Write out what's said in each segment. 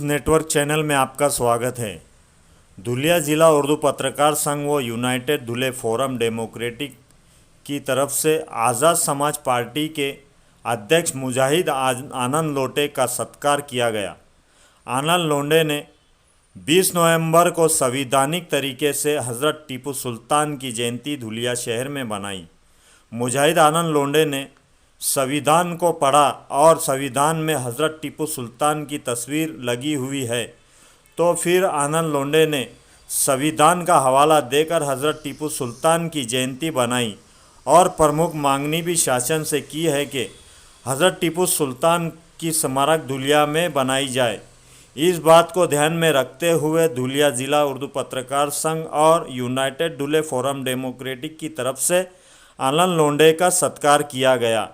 Network channel में आपका स्वागत है। धुलिया जिला उर्दू पत्रकार संघ व यूनाइटेड धुले फोरम डेमोक्रेटिक की तरफ से आज़ाद समाज पार्टी के अध्यक्ष मुजाहिद आनंद लोंढे का सत्कार किया गया। आनंद लोंढे ने 20 नवंबर को संवैधानिक तरीके से हज़रत टीपू सुल्तान की जयंती धुलिया शहर में बनाई। मुजाहिद आनंद लोंढे ने संविधान को पढ़ा और संविधान में हज़रत टीपू सुल्तान की तस्वीर लगी हुई है, तो फिर आनंद लोंढे ने संविधान का हवाला देकर हज़रत टीपू सुल्तान की जयंती बनाई और प्रमुख मांगनी भी शासन से की है कि हज़रत टीपू सुल्तान की स्मारक धुलिया में बनाई जाए। इस बात को ध्यान में रखते हुए धुलिया जिला उर्दू पत्रकार संघ और यूनाइटेड धुले फोरम डेमोक्रेटिक की तरफ से आनंद लोंढे का सत्कार किया गया।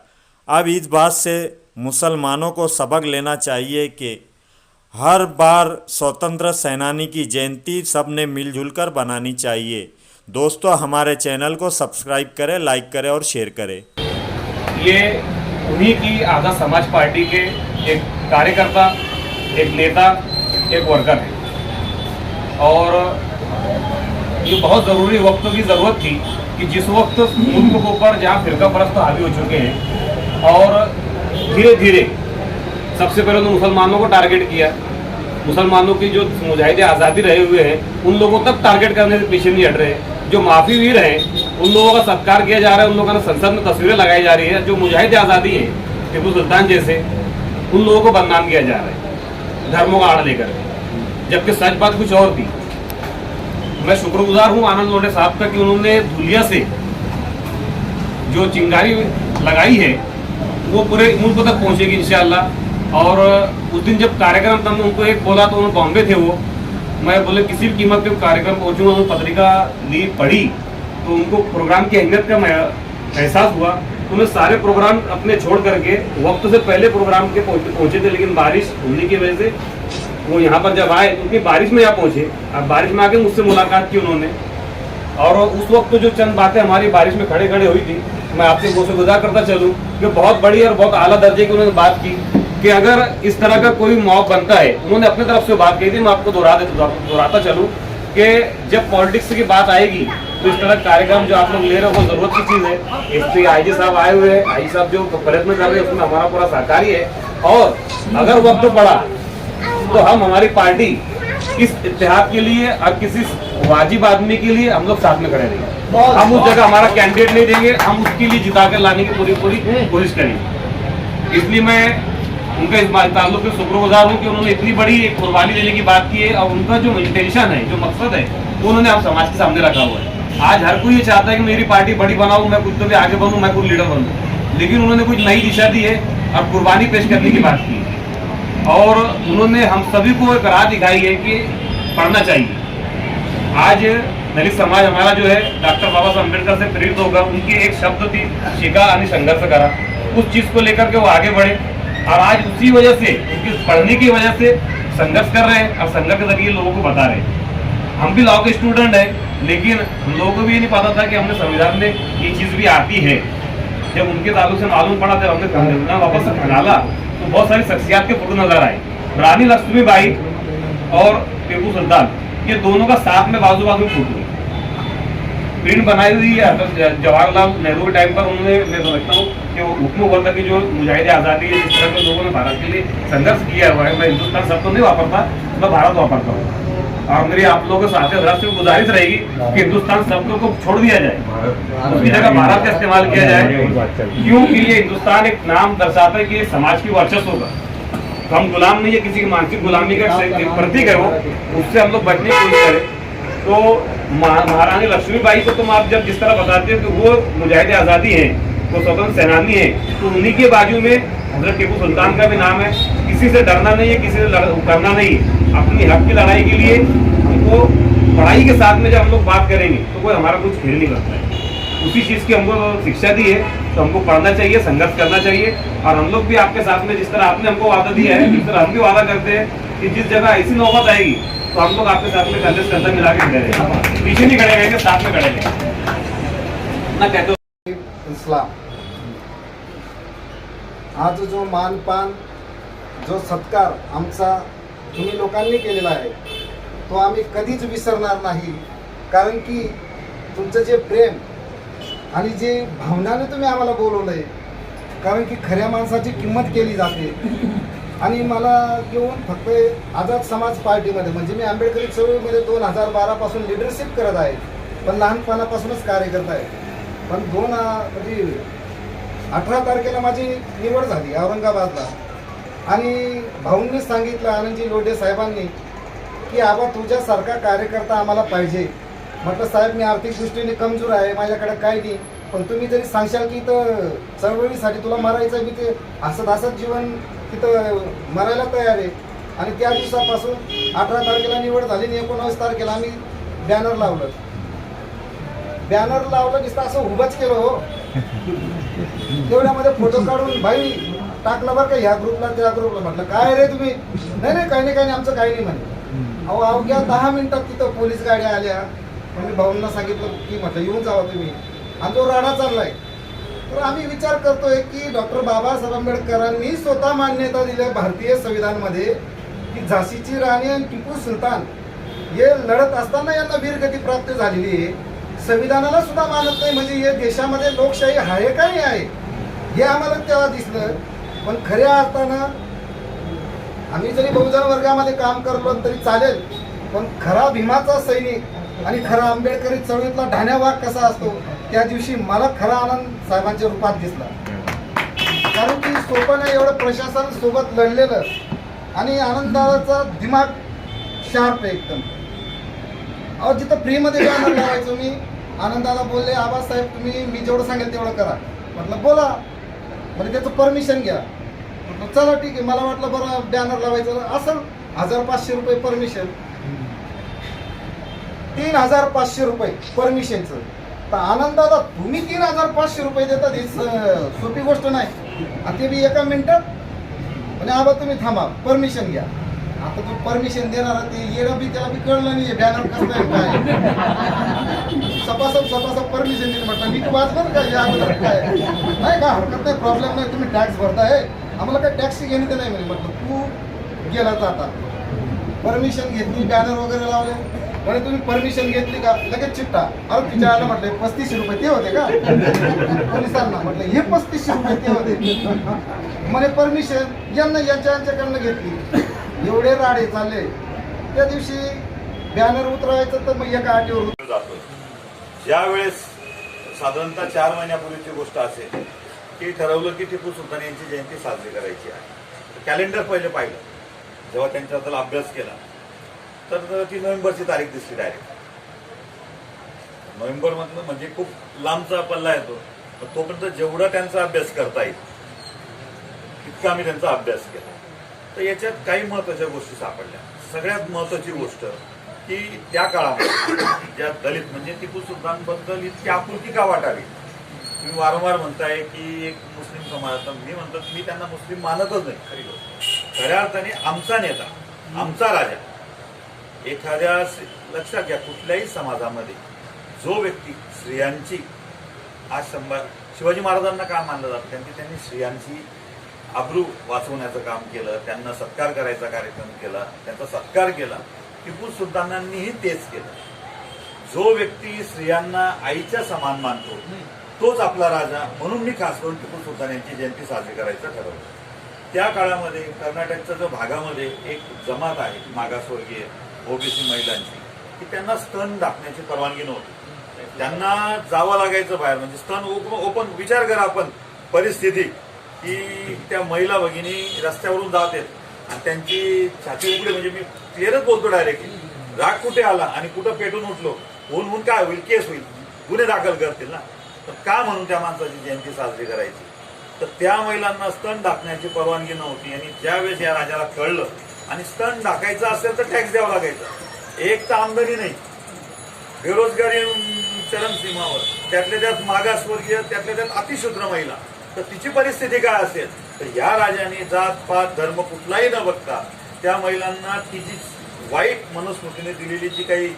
अब इस बात से मुसलमानों को सबक लेना चाहिए कि हर बार स्वतंत्र सेनानी की जयंती सब ने मिलजुल कर बनानी चाहिए। दोस्तों, हमारे चैनल को सब्सक्राइब करें, लाइक करें और शेयर करें। ये उन्हीं की आज़ाद समाज पार्टी के एक कार्यकर्ता, एक नेता, एक वर्कर है और ये बहुत ज़रूरी वक्त की ज़रूरत थी कि जिस वक्त मुल्क के ऊपर जहाँ फिरका परस्त हावी हो चुके हैं और धीरे धीरे सबसे पहले तो मुसलमानों को टारगेट किया। मुसलमानों की जो मुजाहिदे आज़ादी रहे हुए हैं उन लोगों तक टारगेट करने से पीछे नहीं हट रहे। जो माफी वीर हैं उन लोगों का सत्कार किया जा रहा है, उन लोगों ने संसद में तस्वीरें लगाई जा रही है। जो मुजाहिदे आज़ादी है टीपू सुल्तान जैसे, उन लोगों को बदनाम किया जा रहा है धर्मों का आड़ लेकर, जबकि सच बात कुछ और थी। मैं शुक्रगुजार हूँ आनंद लोंढे साहब का कि उन्होंने धुलिया से जो चिंगारी लगाई है वो पूरे मुल्क तक पहुँचेगी इंशाअल्लाह। और उस दिन जब कार्यक्रम था मैं उनको एक बोला तो उन्होंने बॉम्बे थे वो, मैं बोले किसी भी कीमत पे कार्यक्रम पहुँचूँगा। उन्होंने पत्रिका ली, पढ़ी तो उनको प्रोग्राम की अहमियत का एहसास हुआ। उन्होंने सारे प्रोग्राम अपने छोड़ करके वक्त से पहले प्रोग्राम के पहुँचे थे, लेकिन बारिश होने की वजह से वो यहाँ पर जब आए उनकी बारिश में यहाँ पहुँचे। अब बारिश में आके मुझसे मुलाकात की उन्होंने और उस वक्त जो चंद बातें हमारी बारिश में खड़े खड़े हुई थी मैं आपसे गुजार करता चलूँ कि बहुत बड़ी और बहुत आला दर्जे की उन्होंने बात की कि अगर इस तरह का कोई मौका बनता है, उन्होंने अपनी तरफ से बात कही थी, मैं आपको दोहराता चलूँ कि जब पॉलिटिक्स की बात आएगी तो इस तरह कार्यक्रम जो आप लोग ले रहे हो वो जरूरत की चीज़ है। इसलिए IG साहब आए हुए हैं, IG साहब जो प्रयत्न कर रहे हैं उसमें हमारा पूरा सहकारी है और अगर वक्त पड़ा तो हम हमारी पार्टी इस इत्तेहाद के लिए और किसी वाजिब आदमी के लिए हम लोग साथ में खड़े रहेंगे। हम उस जगह हमारा कैंडिडेट नहीं देंगे, हम उसके लिए जिता कर लाने की पूरी कोशिश करेंगे। इसलिए मैं उनका इस ताल्लुक से शुक्रगुजार हूँ कि उन्होंने इतनी बड़ी कुर्बानी देने की बात की है और उनका जो इंटेंशन है, जो मकसद है, वो उन्होंने आप समाज के सामने रखा हुआ है। आज हर कोई ये चाहता है कि मेरी पार्टी बड़ी बनाऊँ, मैं कुछ तो भी आगे बढ़ूँ, मैं कुछ लीडर बनूँ, लेकिन उन्होंने कुछ नई दिशा दी है और कुर्बानी पेश करने की बात की है और उन्होंने हम सभी को एक राह दिखाई है कि पढ़ना चाहिए। आज दलित समाज हमारा जो है डॉक्टर बाबा साहब अम्बेडकर से प्रेरित होगा, उनकी एक शब्द थी शिका यानी संघर्ष करा, उस चीज़ को लेकर के वो आगे बढ़े और आज उसी वजह से, उनकी पढ़ने की वजह से संघर्ष कर रहे हैं और संघर्ष के जरिए लोगों को बता रहे हैं। हम भी लॉ के स्टूडेंट हैं, लेकिन हम लोगों को भी ये नहीं पता था कि हमने संविधान में ये चीज़ भी आती है। जब उनके ताल्लुक से मालूम पड़ा, जब हमने संविधान वापस से खंगाला तो बहुत सारी शख्सियात के फोटो नजर आए। रानी लक्ष्मीबाई और टीपू सुल्तान, ये दोनों का साथ में बाजू बाजू फोटो प्रिंट बनाई हुई है। जवाहरलाल नेहरू के टाइम पर उन्होंने, मैं समझता हूँ कि वो हुक्म हुआ था कि जो मुजाहिदे आज़ादी है, जिस तरह के लोगों ने भारत के लिए संघर्ष किया हुआ है, मैं हिंदुस्तान शब्द तो नहीं वापरता, मैं भारत वापरता हूँ। और मेरी आप लोगों के साथ से गुजारिश रहेगी कि हिंदुस्तान शब्द को छोड़ दिया जाए, उसकी जगह भारत का इस्तेमाल किया जाए, क्योंकि ये हिंदुस्तान एक नाम दर्शाता है कि समाज की वर्चस्व होगा। तो हम गुलाम नहीं है, किसी की मानसिक गुलामी का प्रतीक है वो, उससे हम लोग बचने की कोशिश करें। तो महारानी लक्ष्मीबाई को तुम आप जब जिस तरह बताते हो कि वो मुजाहिदे आज़ादी है, वो स्वतंत्र सेनानी है, तो उन्हीं के बाजू में हज़रत टीपू सुल्तान का भी नाम है। किसी से डरना नहीं है, किसी से करना नहीं है। अपनी हक की लड़ाई के लिए हमको पढ़ाई के साथ में जब हम लोग बात करेंगे तो कोई हमारा कुछ खेल नहीं करता है। उसी चीज़ की हमको शिक्षा दी है, तो हमको पढ़ना चाहिए, संघर्ष करना चाहिए। और हम लोग भी आपके साथ में जिस तरह आपने हमको वादा दिया है, जिस तरह हम भी वादा करते हैं कि जिस जगह ऐसी नौबत आएगी तो हम लोग आपके साथ में कंधे से कंधा मिला के खड़े रहेंगे, पीछे नहीं खड़े रहेंगे, साथ में खड़े रहेंगे ना। कहते हो इस्लाम आज जो मानपान जो सत्कार आमचा तुम्ही लोकांनी केलेला आहे तो आम्ही कधीच विसरणार नाही. कारण की तुमचं जे प्रेम आणि जे भावनाने तुम्ही आम्हाला बोलवलंय, कारण की खऱ्या माणसाची किंमत केली जाते. आणि मला येऊन फक्त आझाद समाज पार्टीमध्ये म्हणजे मी आंबेडकरी चळवळीमध्ये 2012 पासून लिडरशिप करत आहे, पण लहानपणापासूनच कार्यकर्ता आहे. पण 18 तारखेला माझी निवड झाली औरंगाबादला आणि भाऊंनी सांगितलं, आनंदजी लोढे साहेबांनी, की आबा तुझ्यासारखा कार्यकर्ता आम्हाला पाहिजे. म्हटलं साहेब मी आर्थिक दृष्टीने कमजोर आहे, माझ्याकडे काय नाही, पण तुम्ही जरी सांगशाल की इथं चळवळीसाठी तुला मरायचं, मी ते हसत जीवन तिथं मरायला तयार आहे. आणि त्या दिवसापासून 18 तारखेला निवड झाली आणि 19 तारखेला आम्ही बॅनर लावलं नुसतं असं उभंच केलं हो. तेवढ्यामध्ये फोटो काढून भाई टाकला बरं का ह्या ग्रुपला त्या ग्रुपला. म्हटलं काय रे तुम्ही, नाही काही नाही आमचं काही नाही म्हणे. अहो अवघ्या 10 मिनिटात तिथं पोलीस गाड्या आल्या. मग मी भाऊंना सांगितलं की म्हटलं येऊन जावा तुम्ही, आणि तो राडा चाललाय. तर आम्ही विचार करतोय की डॉक्टर बाबासाहेब आंबेडकरांनी स्वतः मान्यता दिली भारतीय संविधानमध्ये की झाशीची राणी आणि टिपू सुलतान हे लढत असताना यांना वीरगती प्राप्त झालेली आहे. संविधानाला सुद्धा मानत नाही, म्हणजे हे देशामध्ये लोकशाही आहे का नाही आहे हे आम्हाला तेव्हा दिसलं. पण खऱ्या अर्थानं आम्ही जरी बहुजन वर्गामध्ये काम करलो तरी चालेल, पण खरा भीमाचा सैनिक आणि खरा आंबेडकरी चळवळीतला ढाण्या वाघ कसा असतो, त्या दिवशी मला खरा आनंद साहेबांच्या रूपात दिसला. कारण की सोपानं एवढं प्रशासन सोबत लढलेलं आणि आनंदाचा दिमाग शार्प आहे एकदम. अहो जिथं फ्रीमध्ये बॅनर लावायचो मी, आनंदाला बोलले आबासाहेब तुम्ही मी जेवढं सांगेल तेवढं करा. म्हटलं बोला, म्हणजे त्याचं परमिशन घ्या. म्हटलं चला ठीक आहे. मला वाटलं बरं बॅनर लावायचं असं 1500 रुपये परमिशन, 3500 रुपये परमिशनचं. तर आनंदाला तुम्ही 3500 रुपये देतात ही सोपी गोष्ट नाही, आणि ते बी एका मिनिटात. म्हणजे आबा तुम्ही थांबा परमिशन घ्या. आता तू परमिशन देणार ते येणं बी त्याला बी कळलं नाही बॅनर कसं आहे काय. सपासप परमिशन दिली. म्हटलं नीट वाचलं का या अगोदर काय नाही का हरकत नाही, प्रॉब्लेम नाही, तुम्ही टॅक्स भरताय, आम्हाला काय टॅक्सची घेणे ते नाही. म्हटलं तू गेला आता परमिशन घेतली, बॅनर वगैरे लावले. म्हणे तुम्ही परमिशन घेतली का, लगेच चिट्टा. अरे तिच्या आला म्हटलं 3500 रुपये ते होते का पोलिसांना. म्हटलं हे 3500 रुपये ते होते. म्हणे परमिशन यांच्याकडनं घेतली. एवढे राडे चालले. त्या दिवशी बॅनर उतरायचं तर मग एका आठवड्यावर जातो. ज्या वेळेस साधारणतः 4 महिन्यापूर्वीची गोष्ट असेल की ठरवलं की टिपू सुलतान यांची जयंती साजरी करायची आहे. कॅलेंडर पहिले पाहिलं, जेव्हा त्यांच्याबद्दल अभ्यास केला तर ती नोव्हेंबरची तारीख दिसली डायरेक्ट. नोव्हेंबर मधलं म्हणजे खूप लांबचा पल्ला येतो. तोपर्यंत जेवढा त्यांचा अभ्यास करता येईल इतका आम्ही त्यांचा अभ्यास केला. तर याच्यात काही महत्वाच्या गोष्टी सापडल्या. सगळ्यात महत्वाची गोष्ट की त्या काळामध्ये ज्या दलित म्हणजे टिपू सुलतानबद्दल इतकी आपुलकी का वाटावी. तुम्ही वारंवार म्हणताय की एक मुस्लिम समाज, मी म्हणतो मी त्यांना मुस्लिम मानतच नाही. खरी गोष्ट खऱ्या अर्थाने आमचा नेता, आमचा राजा. एखाद्या लक्षात घ्या कुठल्याही समाजामध्ये जो व्यक्ती स्त्रियांची आज शिवाजी महाराजांना का मानलं जातं, त्यांनी स्त्रियांची आबरू वाचवण्याचं काम केलं, त्यांना सत्कार करायचा कार्यक्रम केला, त्यांचा सत्कार केला. टिपू सुलतानांनीही तेच केलं. जो व्यक्ती स्त्रियांना आईच्या समान मानतो तोच आपला राजा. म्हणून मी खास करून टिपू सुलतान यांची जयंती साजरी करायचं ठरवलं. त्या काळामध्ये कर्नाटकच्या जो भागामध्ये एक जमात आहे मागासवर्गीय ओबीसी महिलांची, की त्यांना स्तन दाखण्याची परवानगी नव्हती. त्यांना जावं लागायचं बाहेर, म्हणजे स्तन ओपन. विचार करा आपण परिस्थिती की त्या महिला भगिनी रस्त्यावरून जात आहेत आणि त्यांची छाती उघडी. म्हणजे मी क्लिअरच बोलतो डायरेक्टली, राग कुठे आला आणि कुठं पेटून उठलो, होऊन काय होईल, केस होईल, गुन्हे दाखल करतील ना. तर का म्हणून त्या माणसाची जयंती साजरी करायची. तर त्या महिलांना स्तन दाखण्याची परवानगी नव्हती. आणि ज्यावेळेस या राजाला कळलं आणि स्तन दाखायचं असेल तर टॅक्स द्यावा लागायचा. एक तर आमदानी नाही, बेरोजगारी चरमसीमावर, त्यातल्या त्यात मागासवर्गीय, त्यातल्या त्यात अतिशूद्र महिला. तर तिची परिस्थिती काय असेल. तर या राजाने जात पात धर्म कुठलाही न बघता त्या महिलांना तिची वाईट मनुस्मृतीने दिलेली जी काही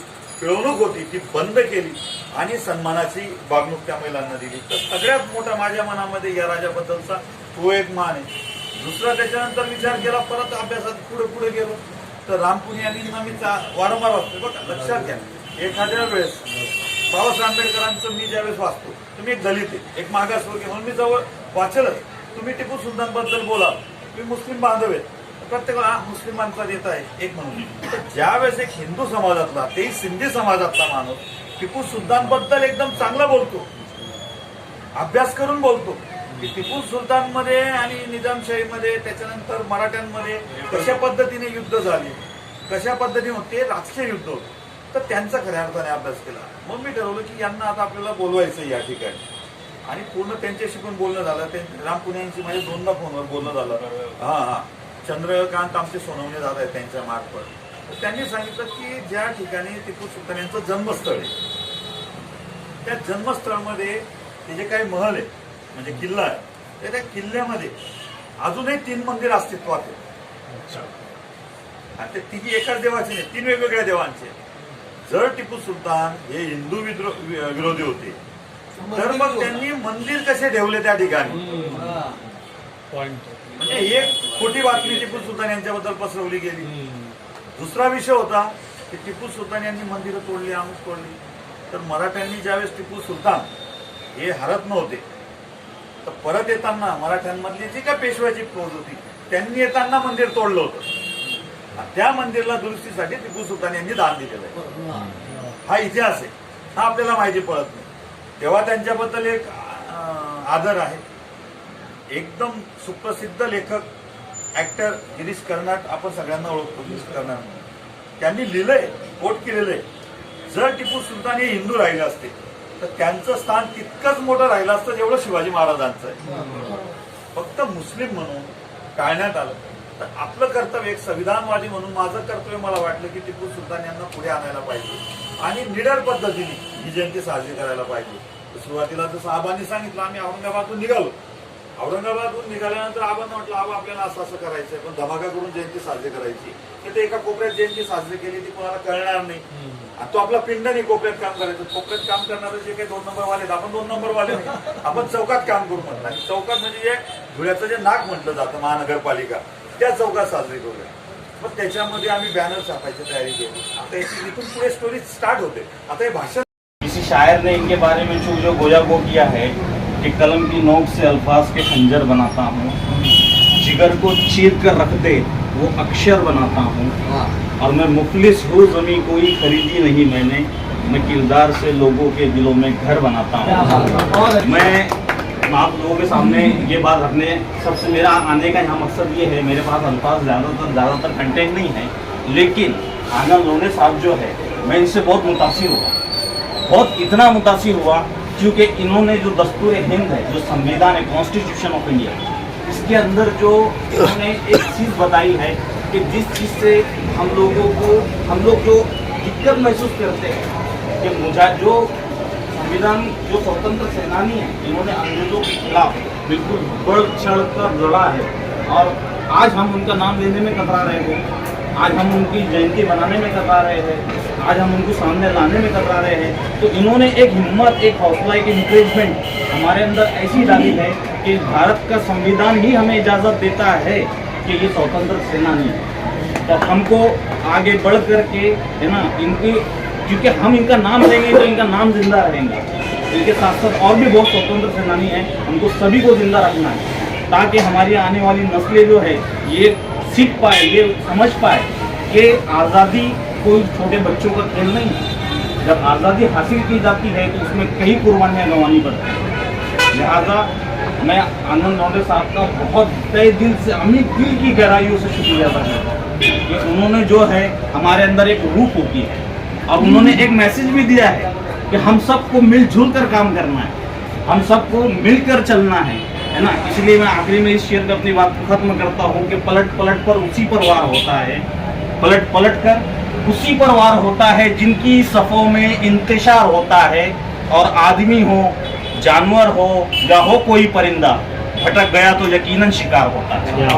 पिळवणूक होती ती बंद केली आणि सन्मानाची वागणूक त्या महिलांना दिली. तर सगळ्यात मोठा माझ्या मनामध्ये या राजाबद्दलचा तो एक मान आहे. दुसरा त्याच्यानंतर विचार केला, परत अभ्यासात पुढे गेलो तर रामपुरी यांना मी वारंवार वाचतो. बघा लक्षात घ्या, एखाद्या वेळेस बाबासाहेब आंबेडकरांचं मी ज्यावेळेस वाचतो, तुम्ही एक दलित आहे, एक मागासवर्गीय म्हणून मी जवळ वाचेलच. तुम्ही टिपू सुलतानबद्दल बोला, तुम्ही मुस्लिम बांधव आहेत, प्रत्येकाला मुस्लिमांचा देत आहे एक म्हणून. तर ज्यावेळेस एक हिंदू समाजातला, तेही सिंधी समाजातला माणूस टिपू सुलतानबद्दल एकदम चांगला बोलतो, अभ्यास करून बोलतो की टिपू सुलतानमध्ये आणि निजामशाहीमध्ये, त्याच्यानंतर मराठ्यांमध्ये कशा पद्धतीने युद्ध झाली, कशा पद्धतीने होते, राजकीय युद्ध होतं, तर त्यांचा खऱ्या अर्थाने अभ्यास केला. मग मी ठरवलं की यांना आता आपल्याला बोलवायचं या ठिकाणी, आणि पूर्ण त्यांच्याशी पण बोलणं झालं. ते रामपुण्यांशी माझ्या 2दा फोनवर बोलणं झालं. चंद्रकांत आमचे सोनवणे दादा आहेत त्यांच्या मार्फत. तर त्यांनी सांगितलं की ज्या ठिकाणी टिपू सुलतान यांचं जन्मस्थळ आहे, त्या जन्मस्थळमध्ये ते जे काही महल आहे म्हणजे किल्ला आहे, तर त्या किल्ल्यामध्ये अजूनही 3 मंदिर अस्तित्वात आहेत. आणि ते तिघी एकाच देवाचे नाही, 3 वेगवेगळ्या देवांचे. जर टिपू सुलतान हे हिंदू विरोधी होते तर मग त्यांनी मंदिर कसे ठेवले त्या ठिकाणी, म्हणजे एक खोटी बातमी टिपू सुलतान यांच्याबद्दल पसरवली गेली. दुसरा विषय होता की टिपू सुलतान यांनी मंदिरं तोडली, अमुक तोडली. तर मराठ्यांनी ज्यावेळेस टिपू सुलतान हे हरत नव्हते, तर परत येताना मराठ्यांमधली जी काय पेशव्याची फौज होती त्यांनी येताना मंदिर तोडलं होतं. त्या मंदिरला दुरुस्तीसाठी टिपू सुलतान यांनी दान दिलेलं आहे. हा इतिहास आहे, हा आपल्याला माहिती पडत नाही. तेव्हा त्यांच्याबद्दल एक आदर आहे. एकदम सुप्रसिद्ध लेखक, ऍक्टर गिरीश कर्नाड, आपण सगळ्यांना ओळखतो. गिरीश कर्नाड त्यांनी लिहिलंय, कोट केलेलं आहे, जर टिपू सुलतान हे हिंदू राहिले असते तर त्यांचं स्थान तितकंच मोठं राहिलं असतं जेवढं शिवाजी महाराजांचं आहे. फक्त मुस्लिम म्हणून टाळण्यात आलं. तर आपलं कर्तव्य, एक संविधानवादी म्हणून माझं कर्तव्य, मला वाटलं की टिपू सुलतान यांना पुढे आणायला पाहिजे आणि निडर पद्धतीने ही जयंती साजरी करायला पाहिजे. सुरुवातीला जसं आबांनी सांगितलं, आम्ही औरंगाबादहून निघालो. औरंगाबादहून निघाल्यानंतर आबांना म्हटलं, आबा आपल्याला असं असं करायचंय, पण धमाका करून जयंती साजरी करायची. तर ते एका कोपऱ्यात जयंती साजरी केली, ती कोणाला कळणार नाही. आणि तो आपला पिंड नाही, कोपऱ्यात काम करायचं. कोपऱ्यात काम करणारे जे काही 2 नंबरवाले, आपण 2 नंबरवाले नाही, आपण चौकात काम करू म्हटलं. आणि चौकात म्हणजे जे धुळ्याचं जे नाक म्हटलं जातं महानगरपालिका, त्या चौकात साजरी करूया. मग त्याच्यामध्ये आम्ही बॅनर छापायची तयारी केली. आता याची इथून पुढे स्टोरी स्टार्ट होते. आता हे भाषण, किसी शायर ने इनके बारे में जो गोया गो किया है कि कलम की नोक से अल्फाज के खंजर बनाता हूँ, जिगर को चीर कर रख दे वो अक्षर बनाता हूँ, और मैं मुफलिस हूँ ज़मीं कोई खरीदी नहीं मैंने, मैं किरदार से लोगों के दिलों में घर बनाता हूँ. मैं आप लोगों के सामने ये बात रखने, सबसे मेरा आने का यहाँ मकसद ये है, मेरे पास अल्फाज ज़्यादातर कंटेंट नहीं है, लेकिन आनंद लोने साहब जो है, मैं इनसे बहुत मुतासिर हुआ, बहुत इतना मुतासिर हुआ क्योंकि इन्होंने जो दस्तूर हिंद है, जो संविधान है, कॉन्स्टिट्यूशन ऑफ इंडिया, इसके अंदर जो इन्होंने एक चीज़ बताई है कि जिस चीज़ से हम लोग जो दिक्कत महसूस करते हैं कि मुझे जो संविधान, जो स्वतंत्र सेनानी है, इन्होंने अंग्रेजों के खिलाफ बिल्कुल बढ़ चढ़ कर लड़ा है, और आज हम उनका नाम लेने में कतरा रहे हैं, आज हम उनकी जयंती मनाने में कतरा रहे हैं, आज हम उनको सामने लाने में कतरा रहे हैं. तो इन्होंने एक हिम्मत, एक हौसला, एक इंकरेजमेंट हमारे अंदर ऐसी डाली है कि भारत का संविधान ही हमें इजाज़त देता है कि ये स्वतंत्र सेनानी है. तो हमको आगे बढ़ करके, है ना, इनकी, क्योंकि हम इनका नाम लेंगे तो इनका नाम जिंदा रहेगा. इनके साथ साथ और भी बहुत स्वतंत्र सेनानी हैं, हमको सभी को जिंदा रखना है ताकि हमारी आने वाली नस्लें जो है ये सीख पाए, ये समझ पाए कि आज़ादी कोई छोटे बच्चों का खेल नहीं है. जब आज़ादी हासिल की जाती है तो उसमें कई कुर्बानियाँ गंवानी पड़ती हैं. लिहाजा मैं आनंद लोंढे साहब का बहुत तहे दिल से, अमीर दिल की गहराइयों से शुक्रिया अदा करता हूँ कि उन्होंने जो है हमारे अंदर एक रूह होती है, और उन्होंने एक मैसेज भी दिया है कि हम सबको मिलजुल कर काम करना है, हम सबको मिलकर चलना है ना. इसलिए मैं आखिरी में इस शेर में अपनी बात को खत्म करता हूँ कि पलट पलट पर उसी पर वार होता है, पलट पलट कर उसी पर वार होता है जिनकी सफ़ों में इंतशार होता है, और आदमी हो, जानवर हो या हो कोई परिंदा, भटक गया तो यकीनन शिकार होता है.